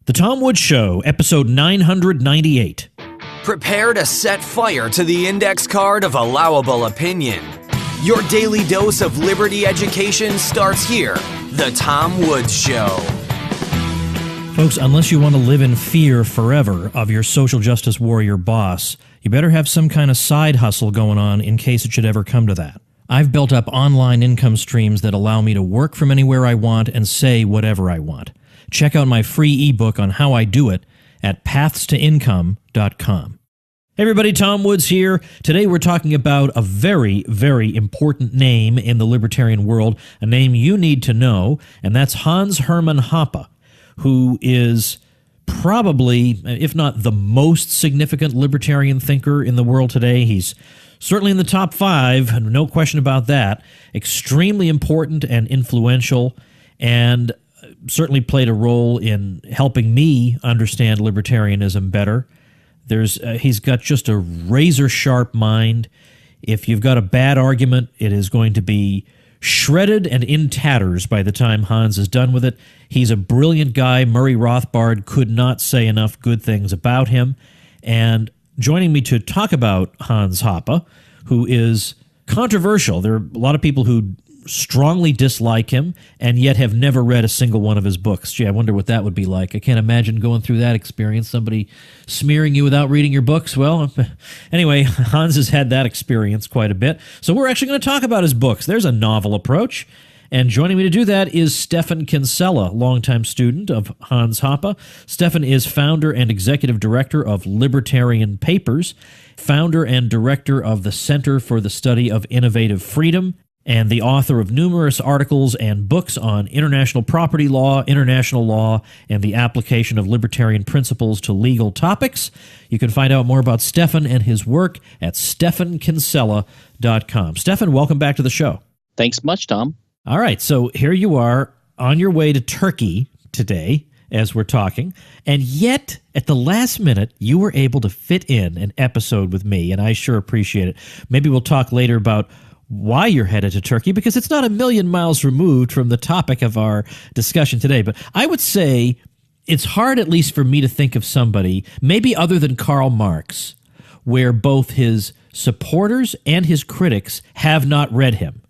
The Tom Woods Show, episode 998. Prepare to set fire to the index card of allowable opinion. Your daily dose of liberty education starts here. The Tom Woods Show. Folks, unless you want to live in fear forever of your social justice warrior boss, you better have some kind of side hustle going on in case it should ever come to that. I've built up online income streams that allow me to work from anywhere I want and say whatever I want. Check out my free ebook on how I do it at pathstoincome.com. Hey everybody, Tom Woods here. Today we're talking about a very, very important name in the libertarian world, a name you need to know, and that's Hans-Hermann Hoppe, who is probably, if not the most significant libertarian thinker in the world today. He's certainly in the top 5, no question about that. Extremely important and influential, and certainly played a role in helping me understand libertarianism better. He's got just a razor-sharp mind. If you've got a bad argument, it is going to be shredded and in tatters by the time Hans is done with it. He's a brilliant guy. Murray Rothbard could not say enough good things about him. And joining me to talk about Hans Hoppe, who is controversial. There are a lot of people who strongly dislike him and yet have never read a single one of his books. Gee, I wonder what that would be like. I can't imagine going through that experience, somebody smearing you without reading your books. Well, anyway, Hans has had that experience quite a bit. So we're actually going to talk about his books. There's a novel approach. And joining me to do that is Stefan Kinsella, longtime student of Hans Hoppe. Stefan is founder and executive director of Libertarian Papers, founder and director of the Center for the Study of Innovative Freedom, and the author of numerous articles and books on international property law, international law, and the application of libertarian principles to legal topics. You can find out more about Stefan and his work at stefankinsella.com. Stefan, welcome back to the show. Thanks much, Tom. All right, so here you are on your way to Turkey today as we're talking, and yet at the last minute you were able to fit in an episode with me, and I sure appreciate it. Maybe we'll talk later about why you're headed to Turkey, because it's not a million miles removed from the topic of our discussion today. But I would say it's hard, at least for me, to think of somebody, maybe other than Karl Marx, where both his supporters and his critics have not read him,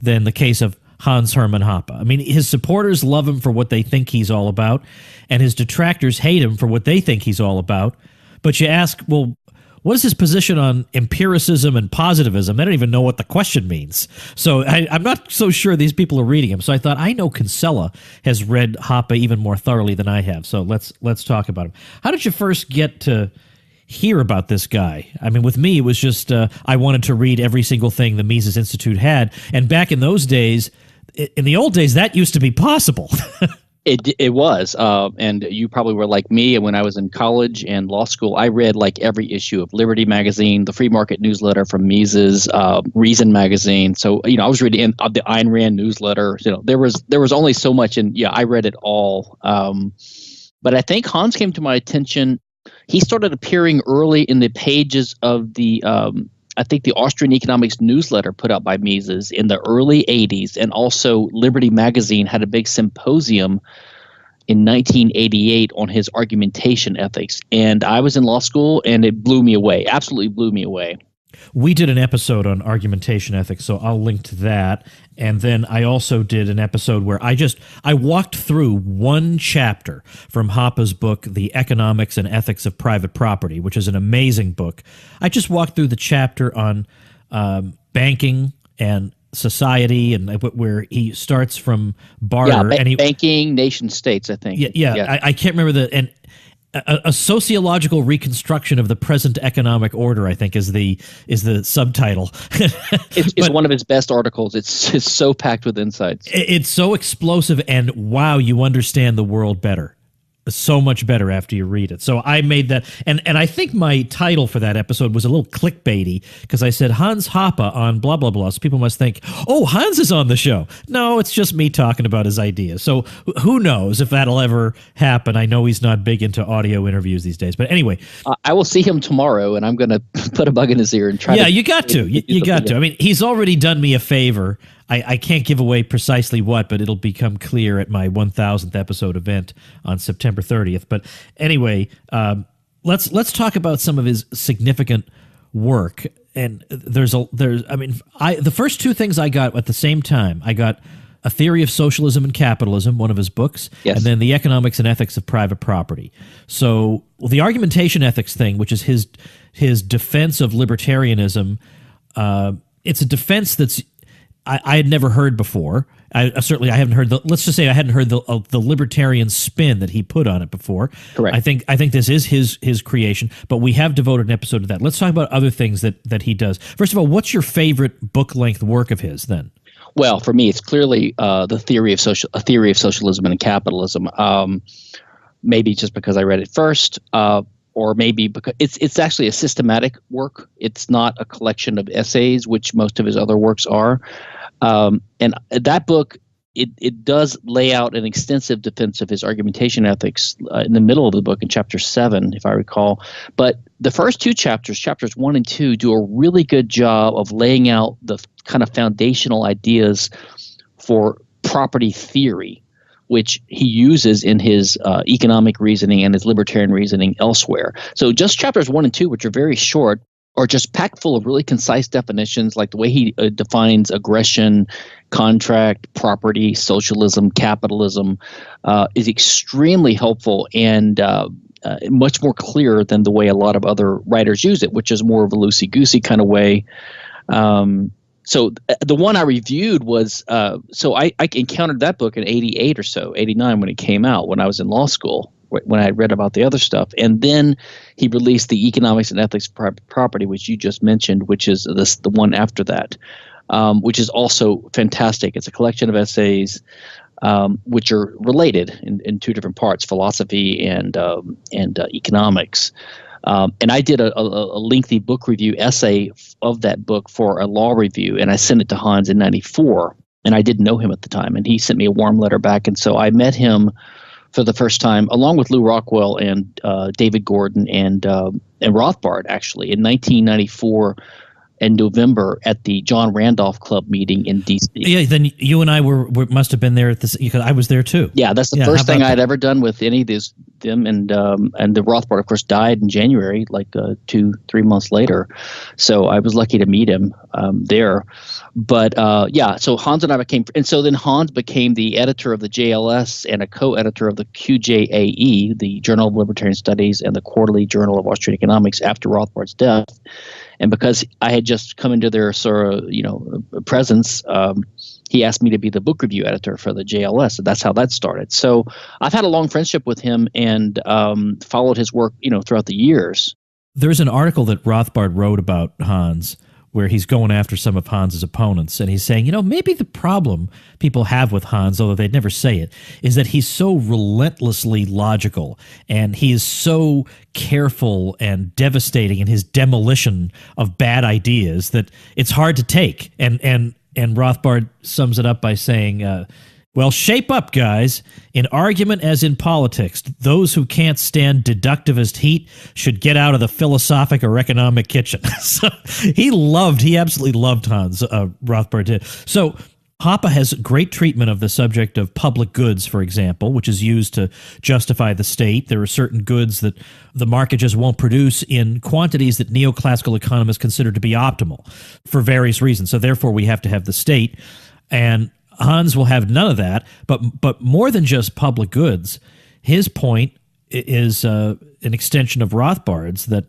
than the case of Hans-Hermann Hoppe. I mean, his supporters love him for what they think he's all about, and his detractors hate him for what they think he's all about. But you ask, well, what is his position on empiricism and positivism? They don't even know what the question means. So I'm not so sure these people are reading him. So I thought, I know Kinsella has read Hoppe even more thoroughly than I have. So let's talk about him. How did you first get to hear about this guy? I mean, with me, it was just I wanted to read every single thing the Mises Institute had. And back in those days, in the old days, that used to be possible. It was, and you probably were like me. And when I was in college and law school, I read like every issue of Liberty Magazine, the Free Market Newsletter from Mises, Reason Magazine. So I was reading the Ayn Rand newsletter. There was only so much, and I read it all. But I think Hans came to my attention. He started appearing early in the pages of the I think the Austrian Economics newsletter put out by Mises in the early 80s, and also Liberty Magazine had a big symposium in 1988 on his argumentation ethics. And I was in law school, and it blew me away, absolutely blew me away. We did an episode on argumentation ethics, so I'll link to that. And then I also did an episode where I walked through one chapter from Hoppe's book, The Economics and Ethics of Private Property, which is an amazing book. I just walked through the chapter on banking and society, and where he starts from barter. Banking, nation states, I think. Yeah. I can't remember a sociological reconstruction of the present economic order, I think, is the subtitle. It's one of his best articles. It's so packed with insights. It's so explosive, and wow, you understand the world better. So much better after you read it. So I made that, and I think my title for that episode was a little clickbaity, because I said Hans Hoppe on blah, blah, blah. So people must think, oh, Hans is on the show. No, it's just me talking about his ideas. So who knows if that'll ever happen. I know he's not big into audio interviews these days. But anyway. I will see him tomorrow, and I'm going to put a bug in his ear and try to. Yeah, you got to. You got to. I mean, he's already done me a favor. I can't give away precisely what, but it'll become clear at my 1000th episode event on September 30th. But anyway, let's talk about some of his significant work. And the first two things I got at the same time, I got A Theory of Socialism and Capitalism, one of his books, yes, and then The Economics and Ethics of Private Property. So the argumentation ethics thing, which is his defense of libertarianism, it's a defense that's I had never heard before. I haven't heard let's just say I hadn't heard the libertarian spin that he put on it before. Correct. I think this is his creation, but we have devoted an episode to that. Let's talk about other things that he does. First of all, what's your favorite book length work of his then? Well, for me, it's clearly A Theory of Socialism and Capitalism. Maybe just because I read it first, or maybe because it's actually a systematic work. It's not a collection of essays, which most of his other works are. And that book, it does lay out an extensive defense of his argumentation ethics in the middle of the book in chapter 7, if I recall. But the first two chapters, chapters 1 and 2, do a really good job of laying out the kind of foundational ideas for property theory, which he uses in his economic reasoning and his libertarian reasoning elsewhere. So just chapters 1 and 2, which are very short, are just packed full of really concise definitions, like the way he defines aggression, contract, property, socialism, capitalism, is extremely helpful and much more clear than the way a lot of other writers use it, which is more of a loosey-goosey kind of way. So the one I reviewed was so I encountered that book in 88 or so, 89 when it came out, when I was in law school, when I had read about the other stuff. And then he released the Economics and Ethics of Private Property, which you just mentioned, which is the one after that, which is also fantastic. It's a collection of essays which are related in two different parts, philosophy and economics. And I did a lengthy book review essay of that book for a law review, and I sent it to Hans in 94. And I didn't know him at the time, and he sent me a warm letter back. And so I met him for the first time, along with Lou Rockwell and David Gordon and Rothbard, actually, in 1994 in November at the John Randolph Club meeting in D.C. Yeah, then you and I must have been there at this, because I was there too. Yeah, that's the first thing I'd ever done with any of them, and the Rothbard, of course, died in January, like 2-3 months later. So I was lucky to meet him there. But so Hans and I and so then Hans became the editor of the JLS and a co-editor of the QJAE, the Journal of Libertarian Studies, and the Quarterly Journal of Austrian Economics after Rothbard's death. And because I had just come into their sort of, presence, he asked me to be the book review editor for the JLS. So that's how that started. So I've had a long friendship with him and followed his work, throughout the years. There's an article that Rothbard wrote about Hans where he's going after some of Hans's opponents, and he's saying, maybe the problem people have with Hans, although they'd never say it, is that he's so relentlessly logical, and he is so careful and devastating in his demolition of bad ideas that it's hard to take. And Rothbard sums it up by saying, well, shape up, guys. In argument as in politics, those who can't stand deductivist heat should get out of the philosophic or economic kitchen. So he absolutely loved Hans, Rothbard did. So Hoppe has great treatment of the subject of public goods, for example, which is used to justify the state. There are certain goods that the market just won't produce in quantities that neoclassical economists consider to be optimal for various reasons. So therefore, we have to have the state. And Hans will have none of that, but more than just public goods, his point is an extension of Rothbard's, that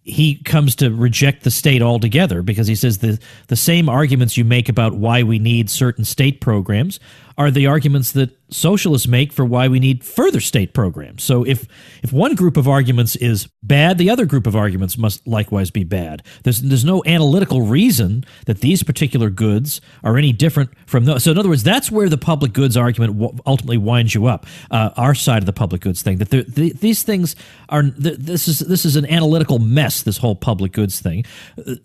he comes to reject the state altogether, because he says the same arguments you make about why we need certain state programs are the arguments that socialists make for why we need further state programs. So if one group of arguments is bad, the other group of arguments must likewise be bad. There's no analytical reason that these particular goods are any different from those. So in other words, that's where the public goods argument ultimately winds you up. Our side of the public goods thing, that these things are this is an analytical mess. This whole public goods thing,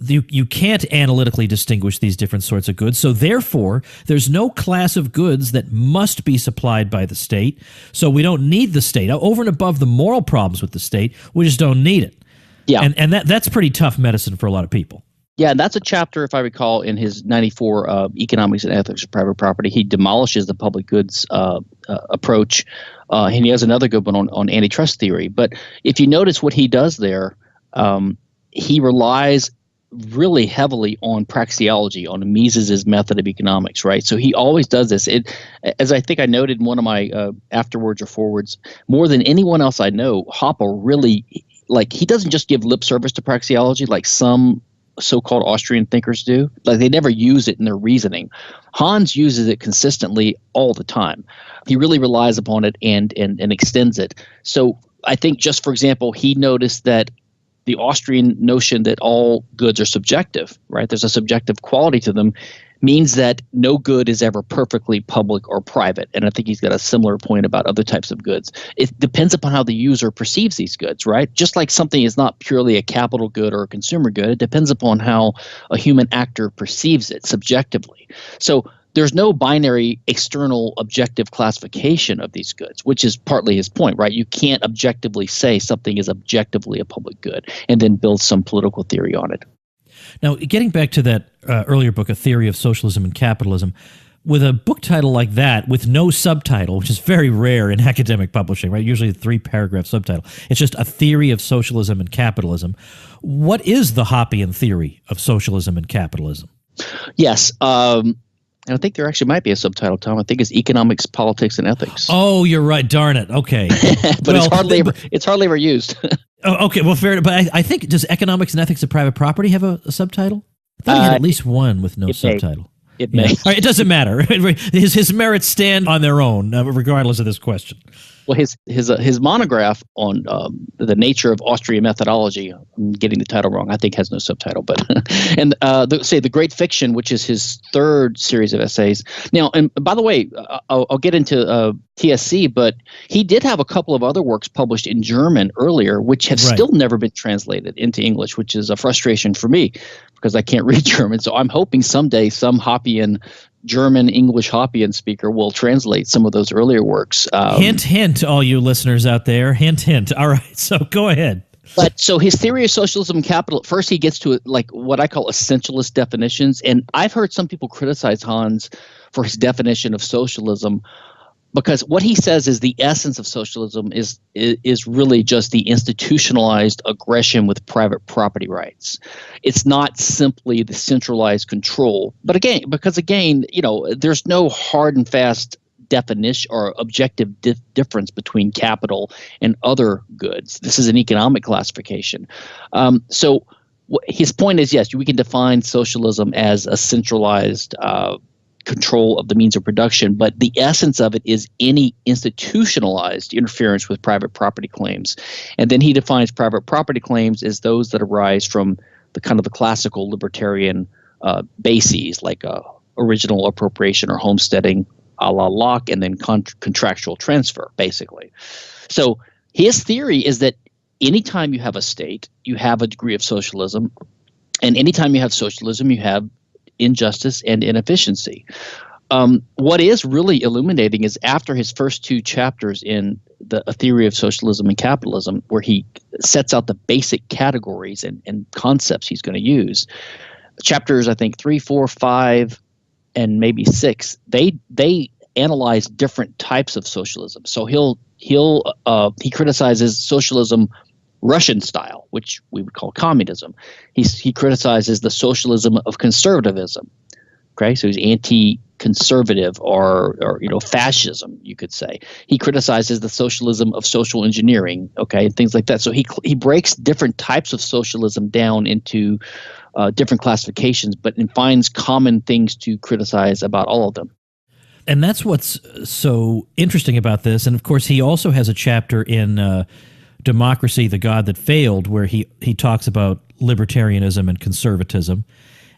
you can't analytically distinguish these different sorts of goods. So therefore, there's no class of goods that must be supplied by the state. So we don't need the state. Over and above the moral problems with the state, we just don't need it. Yeah. And that's pretty tough medicine for a lot of people. Yeah, and that's a chapter, if I recall, in his 94 Economics and Ethics of Private Property. He demolishes the public goods approach, and he has another good one on antitrust theory. But if you notice what he does there, he relies really heavily on praxeology, on Mises's method of economics, right? So he always does this. As I think I noted in one of my afterwards or forwards, more than anyone else I know, Hoppe really, he doesn't just give lip service to praxeology like some so-called Austrian thinkers do. Like, they never use it in their reasoning. Hans uses it consistently all the time. He really relies upon it and extends it. So I think, just for example, he noticed that the Austrian notion that all goods are subjective, right? There's a subjective quality to them, means that no good is ever perfectly public or private. And I think he's got a similar point about other types of goods. It depends upon how the user perceives these goods, right? Just like something is not purely a capital good or a consumer good, it depends upon how a human actor perceives it subjectively. So there's no binary external objective classification of these goods, which is partly his point, right? You can't objectively say something is objectively a public good and then build some political theory on it. Now, getting back to that earlier book, A Theory of Socialism and Capitalism, with a book title like that, with no subtitle, which is very rare in academic publishing, right? Usually a 3-paragraph subtitle. It's just A Theory of Socialism and Capitalism. What is the Hoppian theory of socialism and capitalism? Yes. And I think there actually might be a subtitle, Tom. I think it's Economics, Politics, and Ethics. Oh, you're right. Darn it. Okay. But it's hardly ever used. Oh, okay, well, fair. But I think, does Economics and Ethics of Private Property have a subtitle? I thought he had at least one with no subtitle. It may. All right, it doesn't matter. His merits stand on their own, regardless of this question. Well, his monograph on the nature of Austrian methodology, I'm getting the title wrong, I think has no subtitle, but and the Great Fiction, which is his third series of essays. Now, and by the way, I'll get into TSC, but he did have a couple of other works published in German earlier, which have still never been translated into English, which is a frustration for me because I can't read German. So I'm hoping someday some Hoppian German-English Hoppian speaker will translate some of those earlier works. Hint, hint, all you listeners out there. Hint, hint. All right, so go ahead. But so his theory of socialism and capital, first he gets to like what I call essentialist definitions. And I've heard some people criticize Hans for his definition of socialism, because what he says is the essence of socialism is really just the institutionalized aggression with private property rights. It's not simply the centralized control. But again, there's no hard and fast definition or objective difference between capital and other goods. This is an economic classification. So his point is, yes, we can define socialism as a centralized control of the means of production, but the essence of it is any institutionalized interference with private property claims. And then he defines private property claims as those that arise from the kind of the classical libertarian bases, like original appropriation or homesteading, a la Locke, and then contractual transfer, basically. So his theory is that anytime you have a state, you have a degree of socialism, and anytime you have socialism, you have injustice and inefficiency. What is really illuminating is after his first two chapters in A Theory of Socialism and Capitalism, where he sets out the basic categories and concepts he's going to use, chapters I think 3, 4, 5, and maybe 6, they analyze different types of socialism. So he criticizes socialism Russian style, which we would call communism. He criticizes the socialism of conservatism. Okay, so he's anti-conservative or fascism, you could say. He criticizes the socialism of social engineering, okay, and things like that. So he breaks different types of socialism down into different classifications, but finds common things to criticize about all of them. And that's what's so interesting about this. And of course, he also has a chapter in Democracy, the God That Failed, where he talks about libertarianism and conservatism.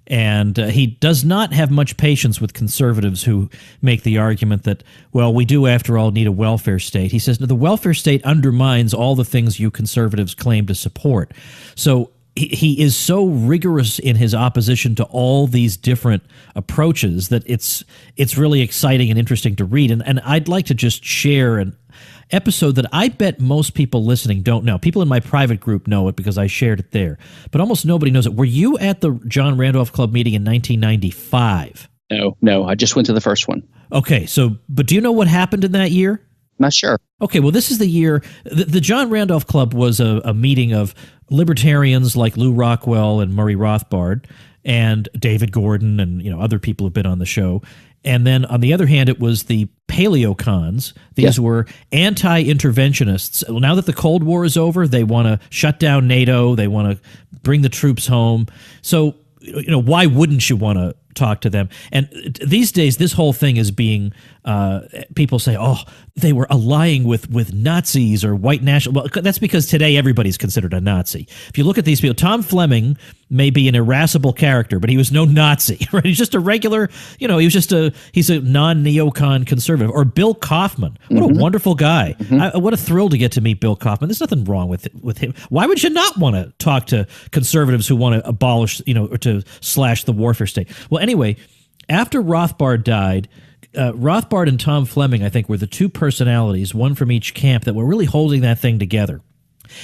And he does not have much patience with conservatives who make the argument that, well, we do, after all, need a welfare state. He says, no, the welfare state undermines all the things you conservatives claim to support. So he is so rigorous in his opposition to all these different approaches that it's really exciting and interesting to read. And I'd like to just share an episode that I bet most people listening don't know. People in my private group know it because I shared it there, but almost nobody knows it. Were you at the John Randolph Club meeting in 1995? No, I just went to the first one. Okay, but do you know what happened in that year? Not sure. Okay, well, this is the year. The John Randolph Club was a meeting of libertarians like Lou Rockwell and Murray Rothbard and David Gordon and other people who've been on the show. And then on the other hand, it was the paleocons. These were anti-interventionists. Now that the Cold War is over, they want to shut down NATO. They want to bring the troops home. So, why wouldn't you want to talk to them? And these days, this whole thing is being, people say, oh, they were allying with Nazis or white national. Well, that's because today everybody's considered a Nazi. If you look at these people, Tom Fleming may be an irascible character, but he was no Nazi, right? He's just a regular, he's a non-neocon conservative. Or Bill Kaufman. What a wonderful guy. What a thrill to get to meet Bill Kaufman. There's nothing wrong with him. Why would you not want to talk to conservatives who want to abolish, or to slash the warfare state? Well, anyway, after Rothbard died, Rothbard and Tom Fleming, I think, were the two personalities, one from each camp, that were really holding that thing together.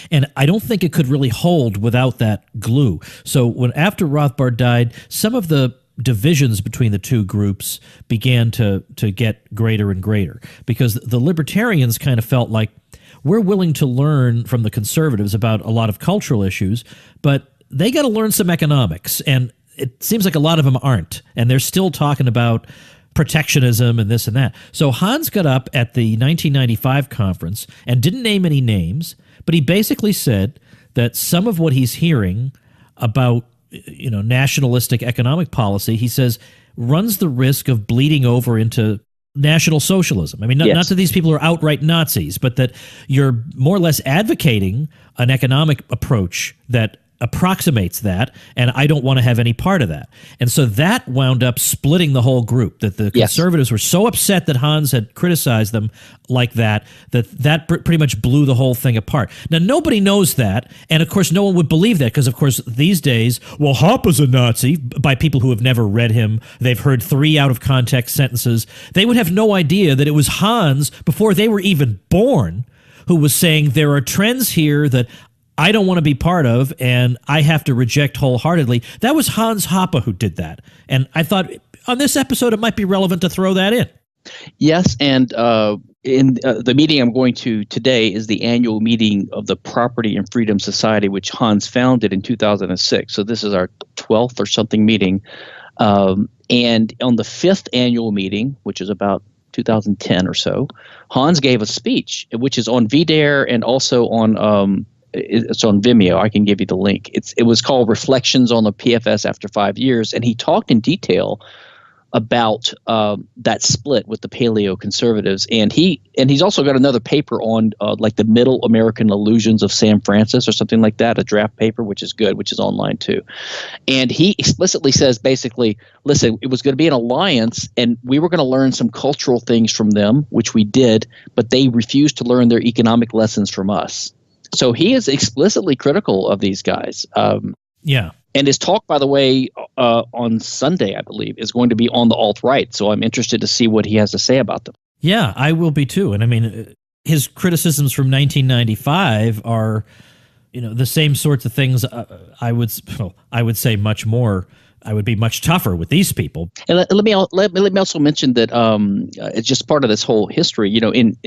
And I don't think it could really hold without that glue. So after Rothbard died, some of the divisions between the two groups began to get greater and greater, because the libertarians kind of felt like, we're willing to learn from the conservatives about a lot of cultural issues, but they got to learn some economics. And it seems like a lot of them aren't. And they're still talking about protectionism and this and that. So Hans got up at the 1995 conference and didn't name any names, but he basically said that some of what he's hearing about, nationalistic economic policy, he says, runs the risk of bleeding over into National Socialism. I mean, not that these people are outright Nazis, but that you're more or less advocating an economic approach that approximates that, and I don't want to have any part of that. And so that wound up splitting the whole group, that the conservatives were so upset that Hans had criticized them like that pretty much blew the whole thing apart. Now, nobody knows that, and of course, no one would believe that, because of course, these days, well, Hoppe's a Nazi, by people who have never read him. They've heard 3 out-of-context sentences. They would have no idea that it was Hans, before they were even born, who was saying there are trends here that I don't want to be part of, and I have to reject wholeheartedly. That was Hans Hoppe who did that. And I thought on this episode it might be relevant to throw that in. Yes, and in the meeting I'm going to today is the annual meeting of the Property and Freedom Society, which Hans founded in 2006. So this is our 12th or something meeting. And on the 5th annual meeting, which is about 2010 or so, Hans gave a speech, which is on VDare and also on it's on Vimeo. I can give you the link. It was called Reflections on the PFS After 5 Years, and he talked in detail about that split with the paleo conservatives, and he's also got another paper on like the Middle American Illusions of San Francis or something like that, a draft paper, which is good, which is online too. And he explicitly says, basically, listen, it was going to be an alliance, and we were going to learn some cultural things from them, which we did, but they refused to learn their economic lessons from us. So he is explicitly critical of these guys. Yeah. And his talk, by the way, on Sunday, I believe, is going to be on the alt-right. So I'm interested to see what he has to say about them. Yeah, I will be too. And I mean, his criticisms from 1995 are, the same sorts of things. I would say much more. I would be much tougher with these people. And let me also mention that it's just part of this whole history.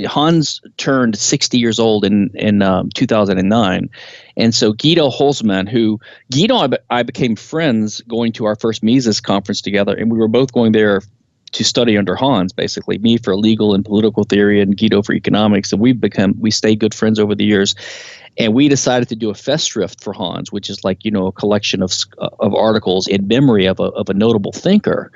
Hans turned 60 years old in 2009, and so Guido Holzmann, I became friends going to our first Mises conference together, and we were both going there to study under Hans, basically, me for legal and political theory and Guido for economics, and we stayed good friends over the years. And we decided to do a Festschrift for Hans, which is like, a collection of articles in memory of a notable thinker.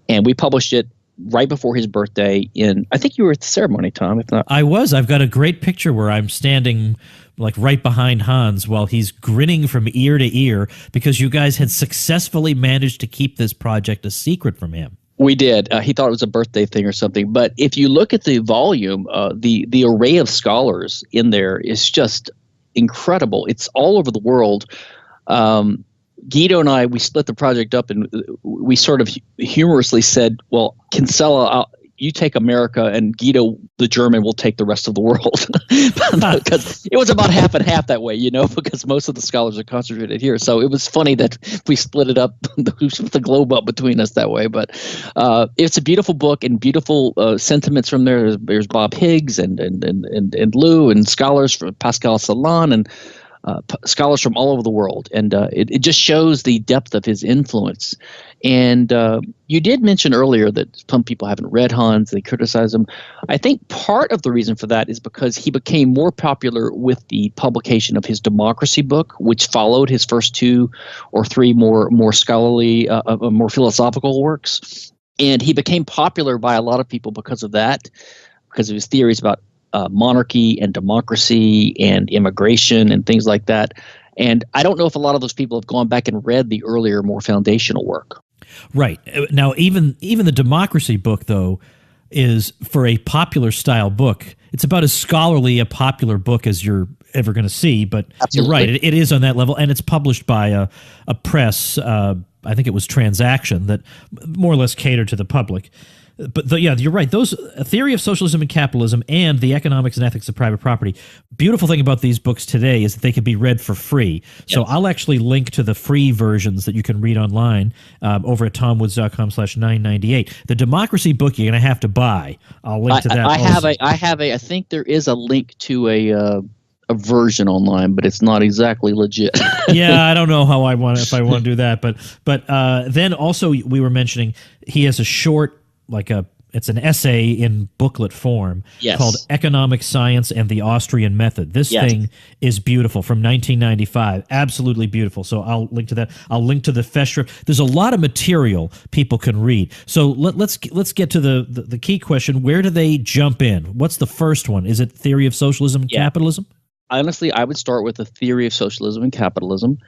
And we published it right before his birthday I think you were at the ceremony, Tom, if not. I was. I've got a great picture where I'm standing like right behind Hans while he's grinning from ear to ear because you guys had successfully managed to keep this project a secret from him. We did. He thought it was a birthday thing or something. But if you look at the volume, the array of scholars in there is just incredible. It's all over the world. Guido and I, we split the project up, and we sort of humorously said, well, Kinsella, you take America, and Guido, the German, will take the rest of the world. Because it was about half and half that way, because most of the scholars are concentrated here. So it was funny that we split it up, the globe up between us that way. But it's a beautiful book and beautiful sentiments from there. There's Bob Higgs and Lou and scholars from Pascal Salon and scholars from all over the world. And it just shows the depth of his influence. And you did mention earlier that some people haven't read Hans, they criticize him. I think part of the reason for that is because he became more popular with the publication of his Democracy book, which followed his first 2 or 3 more scholarly, more philosophical works. And he became popular by a lot of people because of that, because of his theories about monarchy and democracy and immigration and things like that. And I don't know if a lot of those people have gone back and read the earlier, more foundational work. Right. Now, even the Democracy book, though, is, for a popular style book, it's about as scholarly a popular book as you're ever going to see. But Absolutely. You're right. It is on that level, and it's published by a press, I think it was Transaction, that more or less catered to the public. But yeah, you're right. Those A Theory of Socialism and Capitalism and The Economics and Ethics of Private Property. Beautiful thing about these books today is that they can be read for free. So I'll actually link to the free versions that you can read online over at tomwoods.com/998. The Democracy book you're going to have to buy. I'll link to that. I think there is a link to a version online, but it's not exactly legit. Yeah, I don't know how if I want to do that. But then also we were mentioning he has a short, it's an essay in booklet form called Economic Science and the Austrian Method. This thing is beautiful, from 1995. Absolutely beautiful. So I'll link to that. I'll link to the Festschrift. There's a lot of material people can read. So let's get to the key question. Where do they jump in? What's the first one? Is it Theory of Socialism and Capitalism? Honestly, I would start with The Theory of Socialism and Capitalism.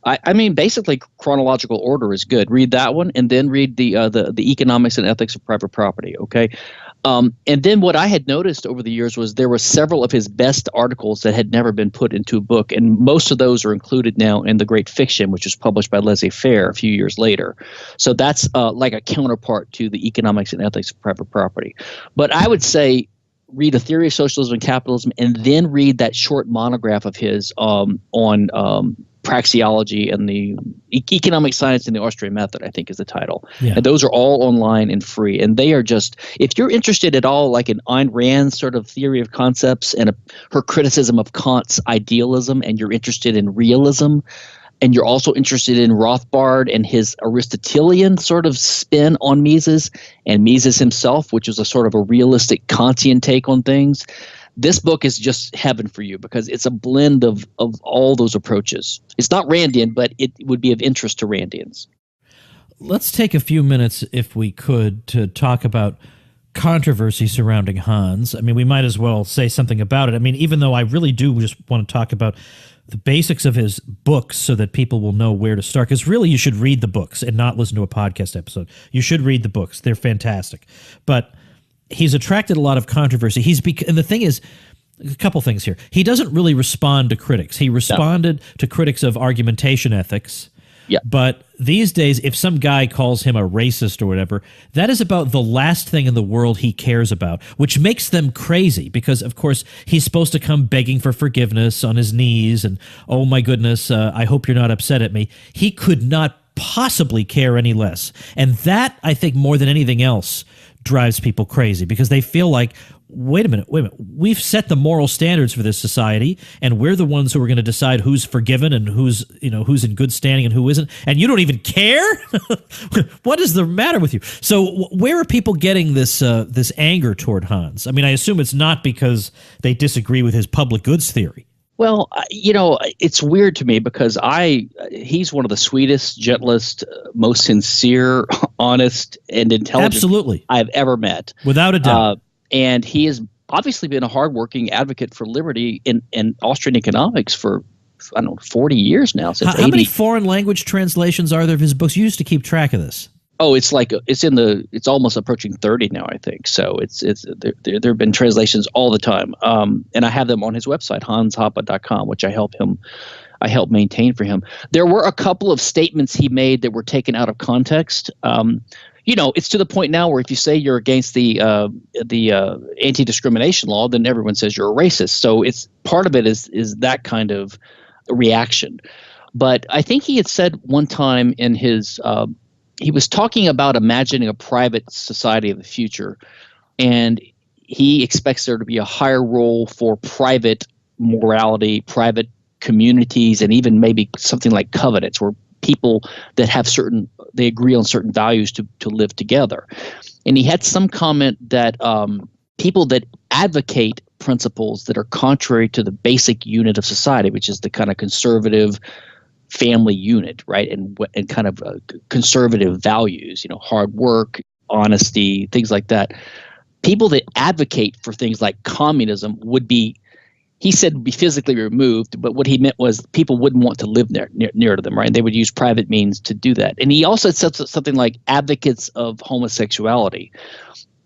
I mean, basically, chronological order is good. Read that one, and then read the Economics and Ethics of Private Property. Okay, and then what I had noticed over the years was there were several of his best articles that had never been put into a book, and most of those are included now in The Great Fiction, which was published by Laissez-Faire a few years later. So that's like a counterpart to the Economics and Ethics of Private Property. But I would say read A Theory of Socialism and Capitalism, and then read that short monograph of his on praxeology and the economic science and the Austrian method, I think is the title. Yeah. And those are all online and free. And they are just, if you're interested at all, like in Ayn Rand's sort of theory of concepts and her criticism of Kant's idealism, and you're interested in realism, and you're also interested in Rothbard and his Aristotelian sort of spin on Mises, and Mises himself, which is a sort of a realistic Kantian take on things, this book is just heaven for you, because it's a blend of all those approaches. It's not Randian, but it would be of interest to Randians. Let's take a few minutes, if we could, to talk about controversy surrounding Hans. I mean, we might as well say something about it. I mean, even though I really do just want to talk about the basics of his books so that people will know where to start, because really you should read the books and not listen to a podcast episode. You should read the books. They're fantastic. But he's attracted a lot of controversy. And the thing is, a couple things here. He doesn't really respond to critics. He responded to critics of argumentation ethics. Yeah. But these days, if some guy calls him a racist or whatever, that is about the last thing in the world he cares about, which makes them crazy because, of course, he's supposed to come begging for forgiveness on his knees and, oh, my goodness, I hope you're not upset at me. He could not possibly care any less. And that, I think, more than anything else, drives people crazy because they feel like, wait a minute, we've set the moral standards for this society, and we're the ones who are going to decide who's forgiven and who's in good standing and who isn't, and you don't even care? What is the matter with you? So where are people getting this anger toward Hans? I mean, I assume it's not because they disagree with his public goods theory. Well, it's weird to me because he's one of the sweetest, gentlest, most sincere, honest, and intelligent I've ever met. Without a doubt. And he has obviously been a hardworking advocate for liberty in Austrian economics for, 40 years now. Since how many foreign language translations are there of his books? You used to keep track of this. Oh, it's almost approaching 30 now, I think. So there have been translations all the time. And I have them on his website, hanshoppe.com, which I help him I helped maintain for him. There were a couple of statements he made that were taken out of context. It's to the point now where if you say you're against the anti-discrimination law, then everyone says you're a racist. So it's part of it is that kind of reaction. But I think he had said one time in his he was talking about imagining a private society of the future, and he expects there to be a higher role for private morality, private communities, and even maybe something like covenants where people that have they agree on certain values to live together. And he had some comment that people that advocate principles that are contrary to the basic unit of society, which is the kind of conservative family unit, right? And kind of conservative values, hard work, honesty, things like that. People that advocate for things like communism would be, he said, be physically removed, but what he meant was people wouldn't want to live near to them, right? They would use private means to do that. And he also said something like advocates of homosexuality.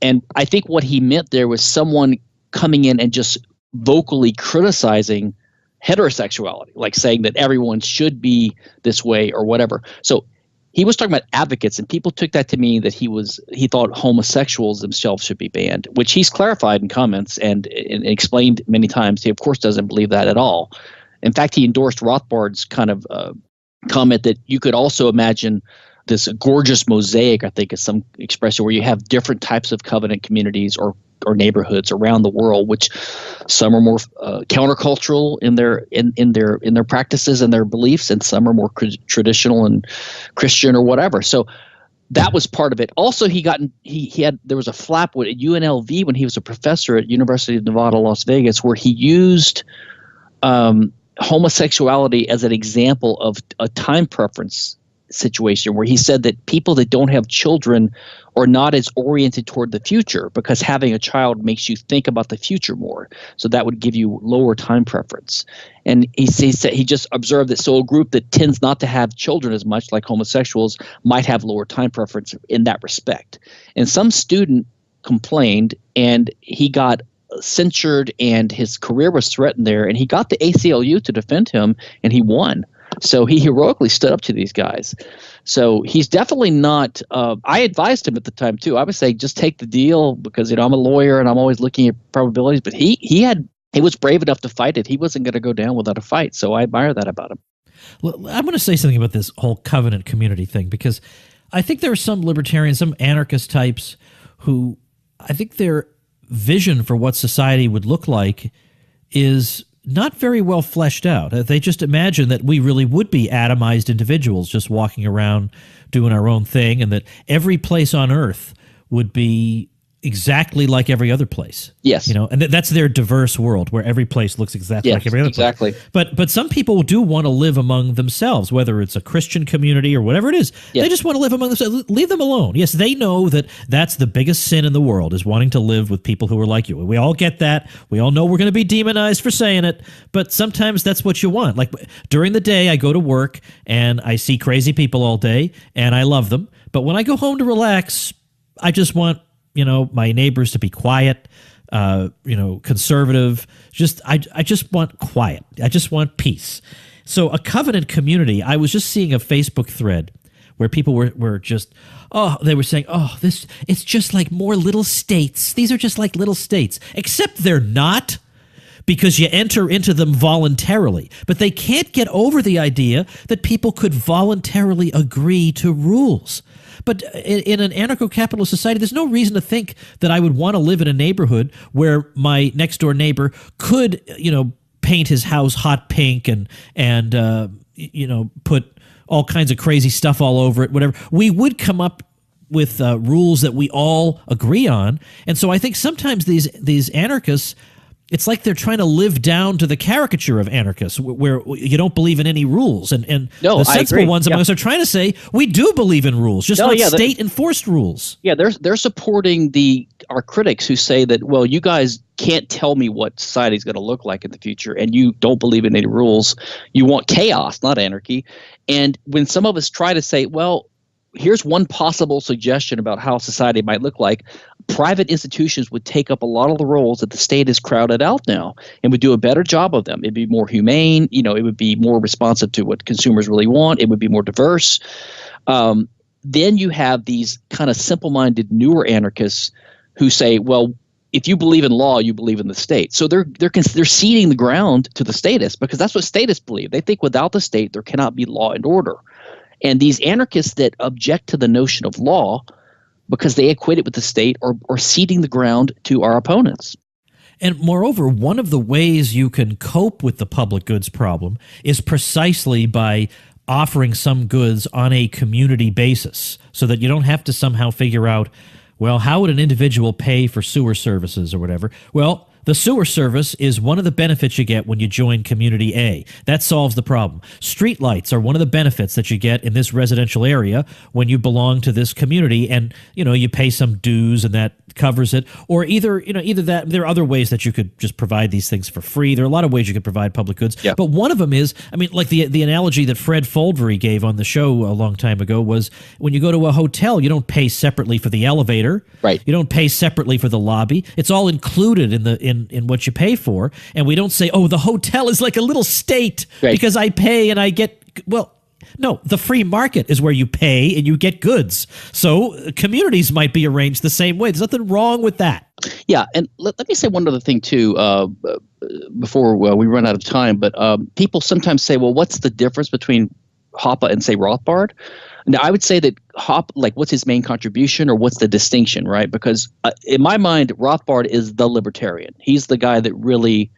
And I think what he meant there was someone coming in and just vocally criticizing heterosexuality, like saying that everyone should be this way or whatever. So he was talking about advocates, and people took that to mean that he thought homosexuals themselves should be banned, which he's clarified in comments and explained many times. He, of course, doesn't believe that at all. In fact, he endorsed Rothbard's kind of comment that you could also imagine this gorgeous mosaic, I think is some expression, where you have different types of covenant communities or neighborhoods around the world, which some are more countercultural in their practices and their beliefs, and some are more traditional and Christian or whatever. So that was part of it. Also, there was a flap at UNLV when he was a professor at University of Nevada, Las Vegas, where he used homosexuality as an example of a time preference situation, where he said that people that don't have children are not as oriented toward the future because having a child makes you think about the future more. So that would give you lower time preference. And he said he just observed that so a group that tends not to have children as much, like homosexuals, might have lower time preference in that respect. And some student complained, and he got censured, and his career was threatened there. And he got the ACLU to defend him, and he won. So he heroically stood up to these guys. So he's definitely not I advised him at the time too. I would say just take the deal because I'm a lawyer and I'm always looking at probabilities. But he was brave enough to fight it. He wasn't going to go down without a fight. So I admire that about him. Well, I'm going to say something about this whole covenant community thing, because I think there are some libertarians, some anarchist types who I think their vision for what society would look like is not very well fleshed out. They just imagine that we really would be atomized individuals just walking around doing our own thing, and that every place on Earth would be exactly like every other place. Yes. And that's their diverse world where every place looks exactly like every other place. But some people do want to live among themselves, whether it's a Christian community or whatever it is. Yes. They just want to live among themselves. Leave them alone. Yes, they know that that's the biggest sin in the world, is wanting to live with people who are like you. We all get that. We all know we're going to be demonized for saying it, but sometimes that's what you want. Like during the day, I go to work and I see crazy people all day and I love them. But when I go home to relax, I just want my neighbors to be quiet, conservative. I just want quiet. I just want peace. So a covenant community, I was just seeing a Facebook thread where people were just, they were saying, it's just like more little states. These are just like little states, except they're not, because you enter into them voluntarily. But they can't get over the idea that people could voluntarily agree to rules. But in an anarcho-capitalist society, there's no reason to think that I would want to live in a neighborhood where my next-door neighbor could, paint his house hot pink and put all kinds of crazy stuff all over it, whatever. We would come up with rules that we all agree on. And so I think sometimes these anarchists, it's like they're trying to live down to the caricature of anarchists, where you don't believe in any rules. And the sensible ones among us are trying to say we do believe in rules, just not state-enforced rules. Yeah, they're supporting our critics who say that, well, you guys can't tell me what society's going to look like in the future, and you don't believe in any rules. You want chaos, not anarchy. And when some of us try to say, well, here's one possible suggestion about how society might look like, private institutions would take up a lot of the roles that the state has crowded out now and would do a better job of them. It'd be more humane, it would be more responsive to what consumers really want. It would be more diverse. Then you have these kind of simple-minded newer anarchists who say, well, if you believe in law, you believe in the state. So they're ceding the ground to the statists because that's what statists believe. They think without the state, there cannot be law and order. And these anarchists that object to the notion of law because they equate it with the state or ceding the ground to our opponents. And moreover, one of the ways you can cope with the public goods problem is precisely by offering some goods on a community basis so that you don't have to somehow figure out, well, how would an individual pay for sewer services or whatever? Well, the sewer service is one of the benefits you get when you join Community A. That solves the problem. Streetlights are one of the benefits that you get in this residential area when you belong to this community, and you pay some dues and that covers it. Or either that there are other ways that you could just provide these things for free. There are a lot of ways you could provide public goods. Yep. But one of them is, like the analogy that Fred Foldvery gave on the show a long time ago was when you go to a hotel, you don't pay separately for the elevator. Right. You don't pay separately for the lobby. It's all included in what you pay for. And we don't say, oh, the hotel is like a little state because I pay and I get, well, no, the free market is where you pay and you get goods. So communities might be arranged the same way. There's nothing wrong with that. Yeah, and let me say one other thing too before we run out of time. But people sometimes say, well, what's the difference between Hoppe and, say, Rothbard? Now, I would say that Hoppe, like, what's his main contribution or what's the distinction, right? Because in my mind, Rothbard is the libertarian. He's the guy that really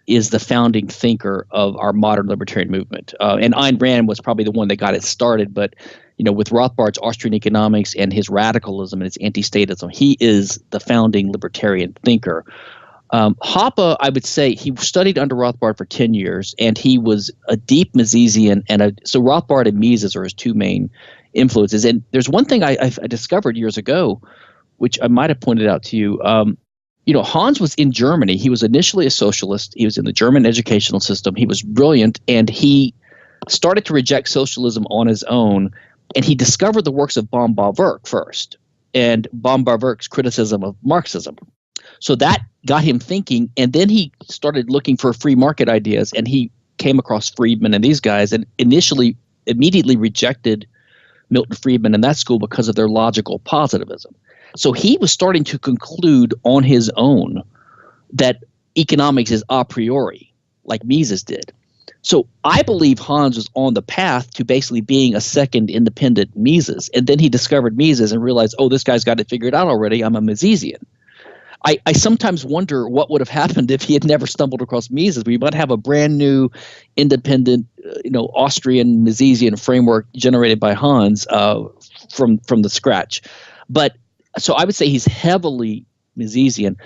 is the founding thinker of our modern libertarian movement. And Ayn Rand was probably the one that got it started. But, with Rothbard's Austrian economics and his radicalism and his anti-statism, he is the founding libertarian thinker. Hoppe, I would say, he studied under Rothbard for 10 years, and he was a deep Misesian. So Rothbard and Mises are his two main influences. And there's one thing I discovered years ago, which I might have pointed out to you. Hans was in Germany. He was initially a socialist. He was in the German educational system. He was brilliant, and he started to reject socialism on his own. And he discovered the works of Baum-Bauwerk first, and Baum-Bauwerk's criticism of Marxism. So that got him thinking, and then he started looking for free market ideas, and he came across Friedman and these guys, and immediately rejected Milton Friedman and that school because of their logical positivism. So he was starting to conclude on his own that economics is a priori, like Mises did. So I believe Hans was on the path to basically being a second independent Mises. And then he discovered Mises and realized, oh, this guy's got it figured out already. I'm a Misesian. I sometimes wonder what would have happened if he had never stumbled across Mises. We might have a brand new independent, Austrian Misesian framework generated by Hans from the scratch. But so I would say he's heavily Misesian.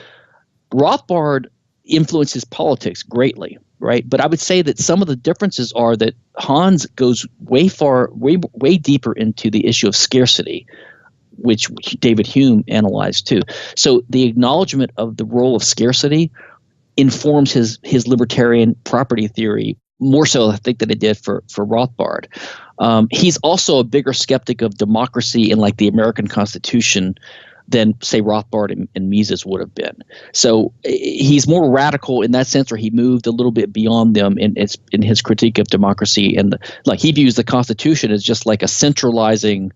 Rothbard influences politics greatly, right? But I would say that some of the differences are that Hans goes way deeper into the issue of scarcity, which David Hume analyzed too. So the acknowledgement of the role of scarcity informs his libertarian property theory more so, I think, than it did for Rothbard. He's also a bigger skeptic of democracy and like the American Constitution than, say, Rothbard and Mises would have been. So he's more radical in that sense, or he moved a little bit beyond them in his critique of democracy. And he views the Constitution as just like a centralizing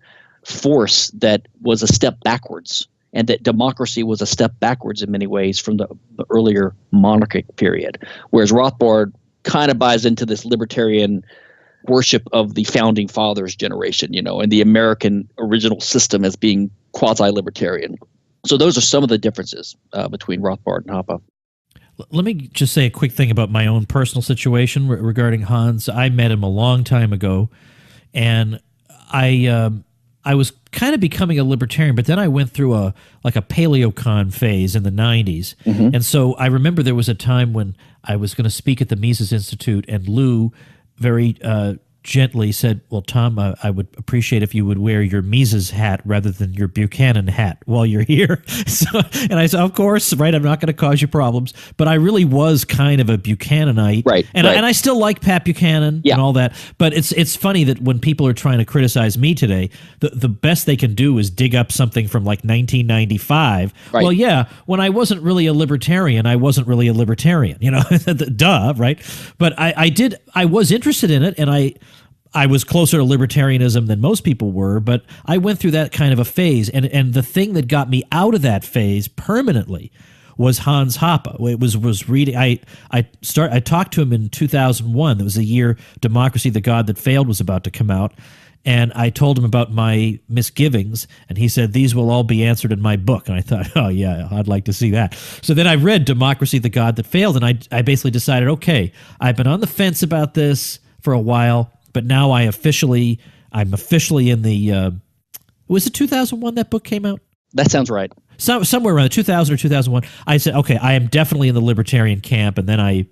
force that was a step backwards, and that democracy was a step backwards in many ways from the earlier monarchic period. Whereas Rothbard kind of buys into this libertarian worship of the founding fathers generation, and the American original system as being quasi-libertarian. So those are some of the differences between Rothbard and Hoppe. Let me just say a quick thing about my own personal situation regarding Hans. I met him a long time ago, and I was kind of becoming a libertarian, but then I went through a paleocon phase in the 90s. Mm-hmm. And so I remember there was a time when I was going to speak at the Mises Institute, and Lou very gently said, well, Tom, I would appreciate if you would wear your Mises hat rather than your Buchanan hat while you're here. And I said, of course, right, I'm not going to cause you problems. But I really was kind of a Buchananite. Right. And I still like Pat Buchanan and all that. But it's funny that when people are trying to criticize me today, the best they can do is dig up something from like 1995. Right. Well, yeah, when I wasn't really a libertarian, I wasn't really a libertarian, duh, right? But I was interested in it, and I was closer to libertarianism than most people were, but I went through that kind of a phase. And the thing that got me out of that phase permanently was Hans Hoppe. It was reading. I talked to him in 2001. That was the year Democracy, the God That Failed was about to come out. And I told him about my misgivings, and he said, these will all be answered in my book. And I thought, oh, yeah, I'd like to see that. So then I read Democracy, the God That Failed, and I basically decided, okay, I've been on the fence about this for a while, but now I'm officially in the was it 2001 that book came out? That sounds right. Somewhere around 2000 or 2001. I said, okay, I am definitely in the libertarian camp, and then I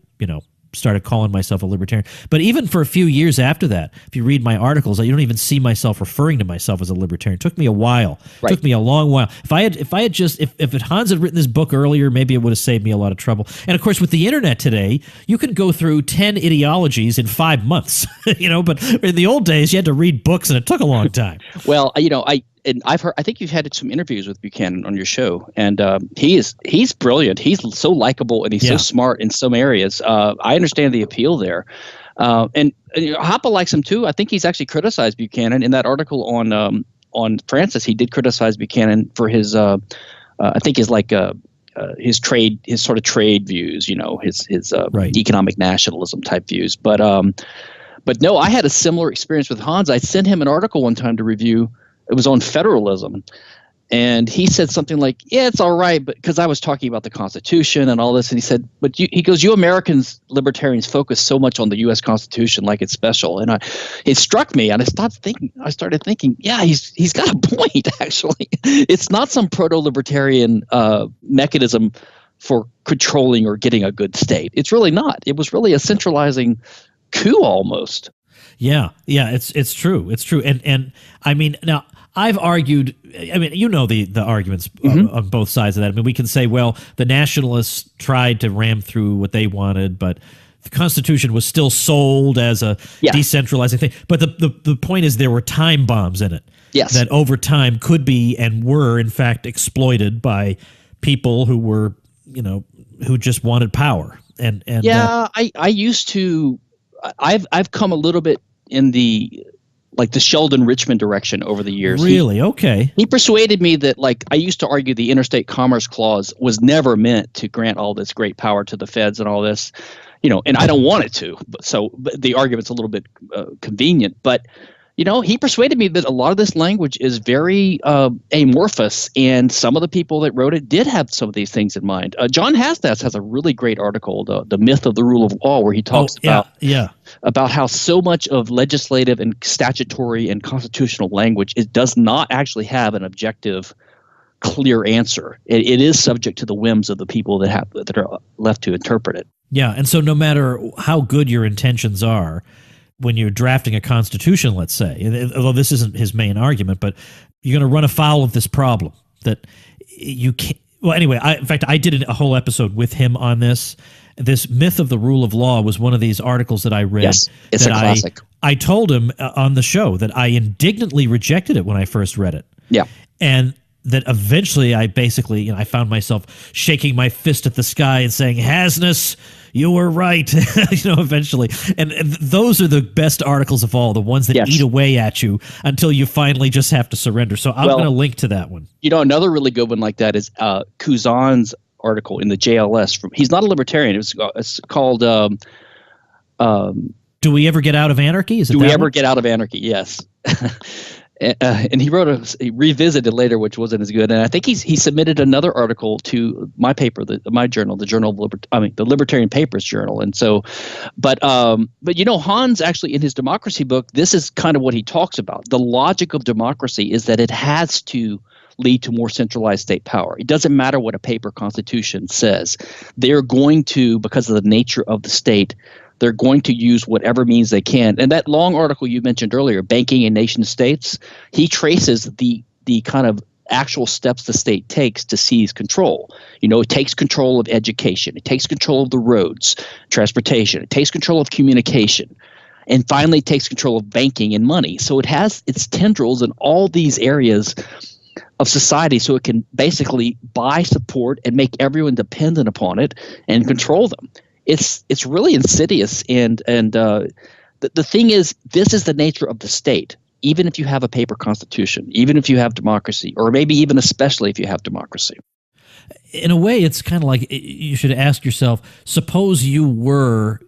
started calling myself a libertarian. But even for a few years after that, if you read my articles, you don't even see myself referring to myself as a libertarian. It took me a while. Right. It took me a long while. If Hans had written this book earlier, maybe it would have saved me a lot of trouble. And of course, with the internet today, you can go through 10 ideologies in 5 months. But in the old days, you had to read books, and it took a long time. Well, I've heard. I think you've had some interviews with Buchanan on your show, and he's brilliant. He's so likable, and he's so smart in some areas. I understand the appeal there, and Hoppe likes him too. I think he's actually criticized Buchanan in that article on Francis. He did criticize Buchanan for his, I think his sort of trade views. His economic nationalism type views. But no, I had a similar experience with Hans. I sent him an article one time to review. It was on federalism, and he said something like, yeah, it's all right, but because I was talking about the Constitution and all this, and he said, but he goes, you Americans, libertarians, focus so much on the U.S. Constitution like it's special. And it struck me, and I started thinking, yeah, he's got a point, actually. It's not some proto-libertarian mechanism for controlling or getting a good state. It's really not. It was really a centralizing coup almost. Yeah, it's true. It's true. And I mean, now I've argued, the arguments on both sides of that. I mean, we can say, well, the nationalists tried to ram through what they wanted, but the Constitution was still sold as a decentralizing thing. But the point is there were time bombs in it. Yes. That over time could be and were, in fact, exploited by people who were, who just wanted power. I used to. I've come a little bit in the Sheldon Richman direction over the years. Really? Okay. He persuaded me that I used to argue the Interstate Commerce Clause was never meant to grant all this great power to the feds and all this, and I don't want it to. But the argument's a little bit convenient, but he persuaded me that a lot of this language is very amorphous, and some of the people that wrote it did have some of these things in mind. John Hasnas has a really great article, The Myth of the Rule of Law, where he talks about how so much of legislative and statutory and constitutional language does not actually have an objective, clear answer. It is subject to the whims of the people that are left to interpret it. Yeah, and so no matter how good your intentions are, when you're drafting a constitution, let's say, although this isn't his main argument, but you're going to run afoul of this problem that you can't. Well, anyway, in fact, I did a whole episode with him on this. This Myth of the Rule of Law was one of these articles that I read. Yes, it's a classic. I told him on the show that I indignantly rejected it when I first read it. Yeah. And that eventually I basically, I found myself shaking my fist at the sky and saying, Hasnas, you were right, eventually. And those are the best articles of all, the ones that eat away at you until you finally just have to surrender. So I'm going to link to that one. Another really good one like that is Kuzan's article in the JLS. He's not a libertarian. It's called Do We Ever Get Out of Anarchy? Do We Ever Get Out of Anarchy? Yes. And he wrote he revisited later, which wasn't as good. And I think he submitted another article to my paper, my journal, the the Libertarian Papers Journal. And so, but Hans actually in his democracy book, this is kind of what he talks about. The logic of democracy is that it has to lead to more centralized state power. It doesn't matter what a paper constitution says. They're going to, because of the nature of the state, They're going to use whatever means they can. And that long article you mentioned earlier, Banking in Nation States, he traces the kind of actual steps the state takes to seize control. It takes control of education. It takes control of the roads, transportation. It takes control of communication. And finally, it takes control of banking and money. So it has its tendrils in all these areas of society, so it can basically buy support and make everyone dependent upon it and control them. It's really insidious. And the thing is, this is the nature of the state. Even if you have a paper constitution, even if you have democracy, or maybe even especially if you have democracy. In a way, it's kind of like you should ask yourself, suppose you were,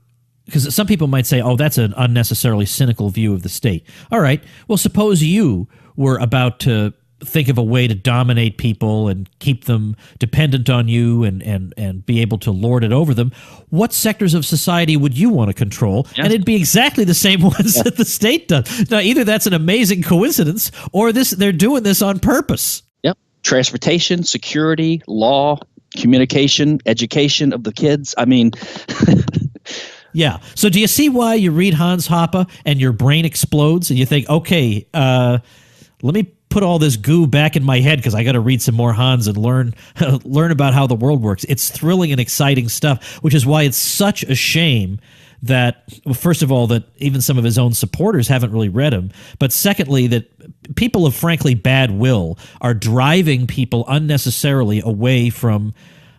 because some people might say, oh, that's an unnecessarily cynical view of the state. All right, well, suppose you were about to think of a way to dominate people and keep them dependent on you and be able to lord it over them. What sectors of society would you want to control? Yes. And it'd be exactly the same ones that the state does. Now, either that's an amazing coincidence or they're doing this on purpose. Yep. Transportation, security, law, communication, education of the kids. I mean... Yeah. So do you see why you read Hans Hoppe and your brain explodes and you think, okay, let me put all this goo back in my head because I got to read some more Hans and learn about how the world works. It's thrilling and exciting stuff, which is why it's such a shame that, well, first of all, that even some of his own supporters haven't really read him, but secondly, that people of frankly bad will are driving people unnecessarily away from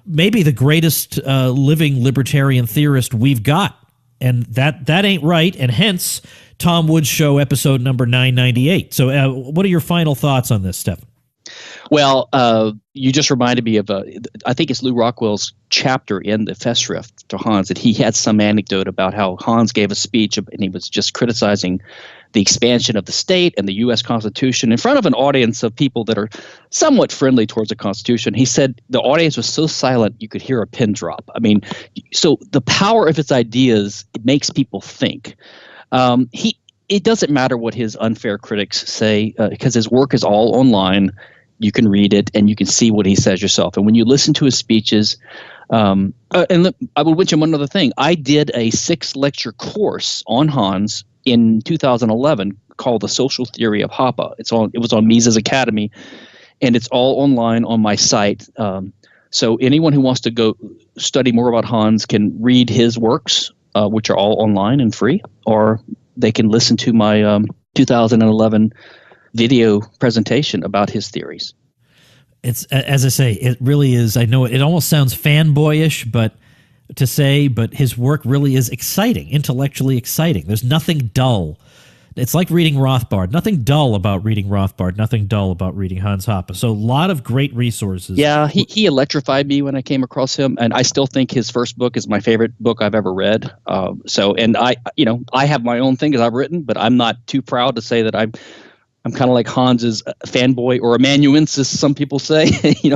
maybe the greatest living libertarian theorist we've got. And that ain't right, and hence Tom Woods Show episode number 998. So what are your final thoughts on this, Stephan? Well, you just reminded me of, I think it's Lou Rockwell's chapter in the Festschrift to Hans, that he had some anecdote about how Hans gave a speech and he was just criticizing the expansion of the state and the U.S. Constitution in front of an audience of people that are somewhat friendly towards the Constitution. He said the audience was so silent you could hear a pin drop. I mean, so the power of its ideas, it makes people think. It doesn't matter what his unfair critics say because his work is all online. You can read it and you can see what he says yourself. And when you listen to his speeches, and I will mention one other thing. I did a 6-lecture course on Hans in 2011 called The Social Theory of Hoppe. It was on Mises Academy, and it's all online on my site. So anyone who wants to go study more about Hans can read his works, which are all online and free, or they can listen to my 2011 video presentation about his theories. It's, as I say, it really is. I know it almost sounds fanboyish, but his work really is exciting, intellectually exciting. There's nothing dull. It's like reading Rothbard. Nothing dull about reading Rothbard. Nothing dull about reading Hans Hoppe. So a lot of great resources. Yeah, he electrified me when I came across him, and I still think his first book is my favorite book I've ever read. And I have my own thing that I've written, but I'm not too proud to say that I'm kind of like Hans's fanboy or amanuensis, some people say,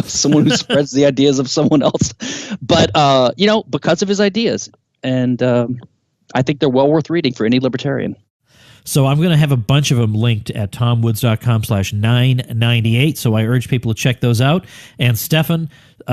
someone who spreads the ideas of someone else. But, because of his ideas. And I think they're well worth reading for any libertarian. So I'm going to have a bunch of them linked at tomwoods.com/998. So I urge people to check those out. And Stephan,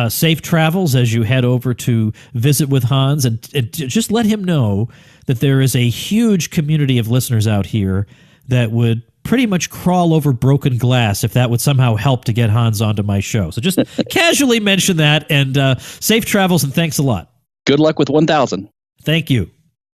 safe travels as you head over to visit with Hans. And just let him know that there is a huge community of listeners out here that would pretty much crawl over broken glass if that would somehow help to get Hans onto my show. So just casually mention that, and safe travels, and thanks a lot. Good luck with 1,000. Thank you.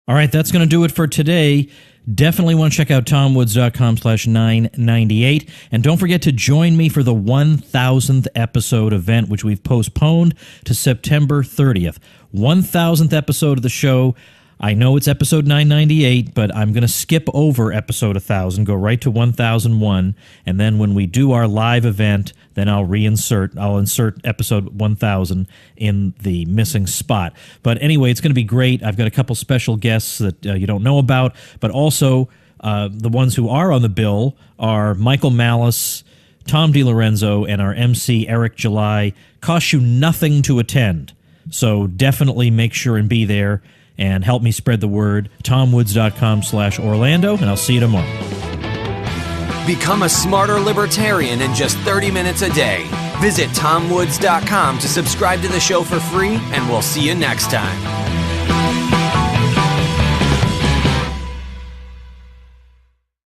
All right, that's going to do it for today. Definitely want to check out tomwoods.com/998. And don't forget to join me for the 1,000th episode event, which we've postponed to September 30th. 1,000th episode of the show. I know it's episode 998, but I'm going to skip over episode 1,000, go right to 1,001, and then when we do our live event, then I'll insert episode 1,000 in the missing spot. But anyway, it's going to be great. I've got a couple special guests that you don't know about, but also the ones who are on the bill are Michael Malice, Tom DiLorenzo, and our MC, Eric July. Costs you nothing to attend, so definitely make sure and be there. And help me spread the word. tomwoods.com/Orlando, and I'll see you tomorrow. Become a smarter libertarian in just 30 minutes a day. Visit tomwoods.com to subscribe to the show for free, and we'll see you next time.